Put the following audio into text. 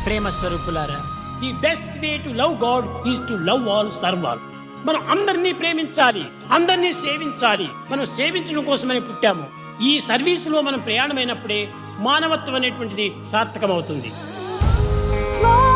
ప్రేమ స్వరూపులారా, the best way to love God is to love all, serve all. మనం అందరినీ ప్రేమించాలి, అందరినీ సేవించాలి. మనం సేవించడం కోసమని పుట్టాము. ఈ సర్వీసులో మనం ప్రయాణమైనప్పుడే మానవత్వం అనేటువంటిది సార్థకమవుతుంది. Love,